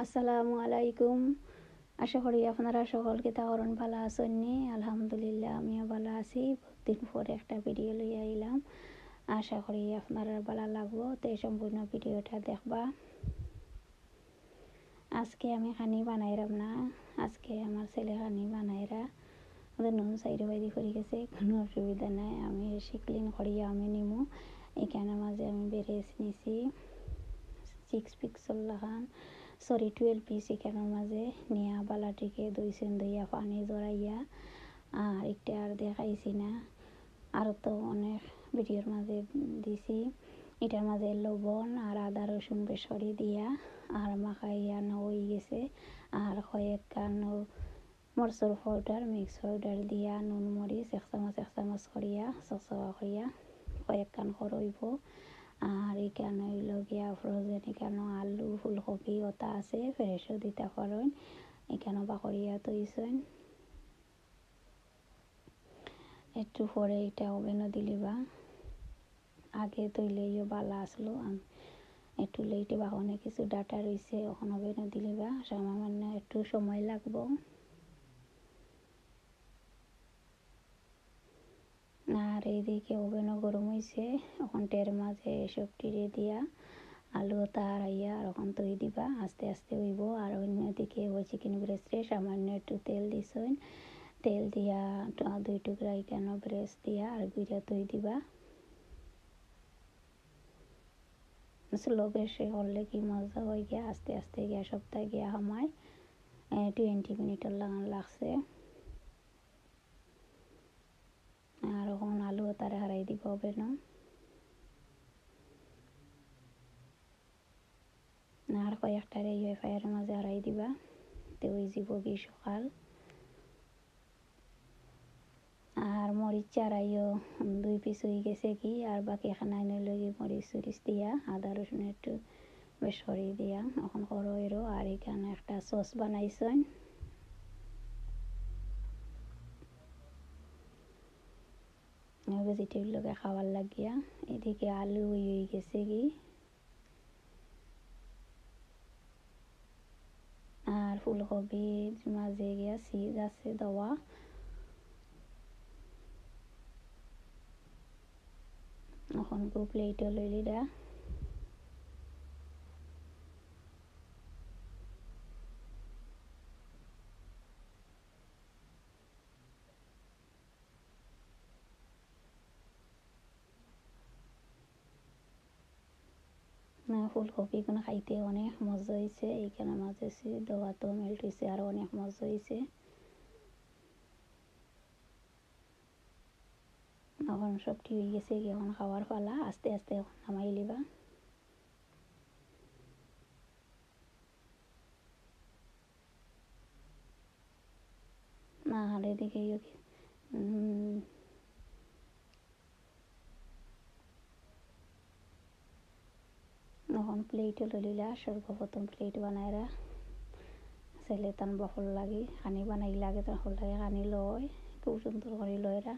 আসসালামু আলাইকুম। আশা করি আপনারা সকলকে তাহরণ ভালো আছেন নি। আলহামদুলিল্লাহ আমিও ভালো আছি। বহুদিন পরে একটা ভিডিও লইয়া আইলাম। আশা করি আপনারা ভালো লাগবো, তাই সম্পূর্ণ ভিডিওটা দেখবা। আজকে আমি খানি বানাইরাম না, আজকে আমার ছেলে খানি বানাইরা। ওদের নুন সাইড বাইদি করে গেছে, কোনো অসুবিধা নাই। আমি ক্লিন করিয়া আমি নিমু। এখানে মাঝে আমি বেরেস নিছি 6 পিক্সেল লাগান, 12 পিস এখানের মাঝে নিয়া বালাটিকে দইছেন, দইয়া পানি জড়াইয়া। আর একটা আর দেখাইছি না, আরও তো অনেক ভিডিওর মাঝে দিছি। এটার মাঝে লবণ আর আদা রসুন বেসরি দিয়া আর মাখাইয়া হয়ে গেছে। আর কয়েক কান মরচর পাউডার মিক্স পাউডার দিয়া নুন মরিচ এক চামচ করিয়া চকচকা করিয়া কয়েক কান করইব। আর এখানে হইল গিয়া ফ্রোজেন, এখানে আলু ফুলকপি ওটা আছে, ফ্রেশও দিতে পারেন। এখানে বাকরিয়া তৈছেন। একটু পরে এটা ওভেনও দিলিবা। আগে তৈলেও ভালো আসলো, একটু লেটে বাহনে কিছু ডাটা রয়েছে, এখন ওভেনও দিলিবা। সামান্য একটু সময় লাগবো। আর এইদিকে ওভেনও গরম হয়েছে, এখন টের মাঝে এসব টিরে দিয়া আলু তাড়াইয়া আর এখন তৈ দিবা। আস্তে আস্তে হইব। আর অন্যদিকে ওই চিকেন ব্রেস্টে সামান্য একটু তেল দিছেন, তেল দিয়া 2 টুকরা এখানে ব্রেস্ট দিয়া আর গুঁড়া তৈ দিবা। স্লো গ্যাসে করলে কি মজা হয় গিয়া, আস্তে আস্তে গিয়া সপ্তাহে গিয়া আমায় 20 মিনিটের লাগান লাগছে। আর এখন আলু তারা হারাই দিব ওভেনও। আর কয়েকটার এই ফায়ারের মাঝে হারাই দিবা, তো ওই যাব কি সকাল। আর মরিচ চারাইও 2 পিস হয়ে গেছে কি, আর বাকি খানায় নইলে মরিচ চরিচ দিয়া আদা রসুন একটু বেশ করে দিয়া এখন করো এরো। আর এখানে একটা সস বানাইছেন, ভেজিটেবল লোকে খাওয়ার লাগিয়া। এদিকে আলু হয়ে গেছে কি, আর ফুলকপির মাঝে গিয়া চিজ আছে দেওয়া। এখন প্লেটও লইলিরা। ফুলকপিগুলো খাইতে অনেক মজা হয়েছে। এইখানে মাঝে দেওয়া তো মেল্ট হয়েছে, আর অনেক মজা হয়েছে। এখন সবটি হয়ে গেছে, এখন খাওয়ার পালা। আস্তে আস্তে এখন নামাই লিবা। আর এদিকে এখন প্লেটও লইলা। সর্বপ্রথম প্লেট বানাইরা ছেলে তান বহল লাগে, খানি বানাই লাগে তখন লাগে খানি লয়, খুব সুন্দর করে লয়রা।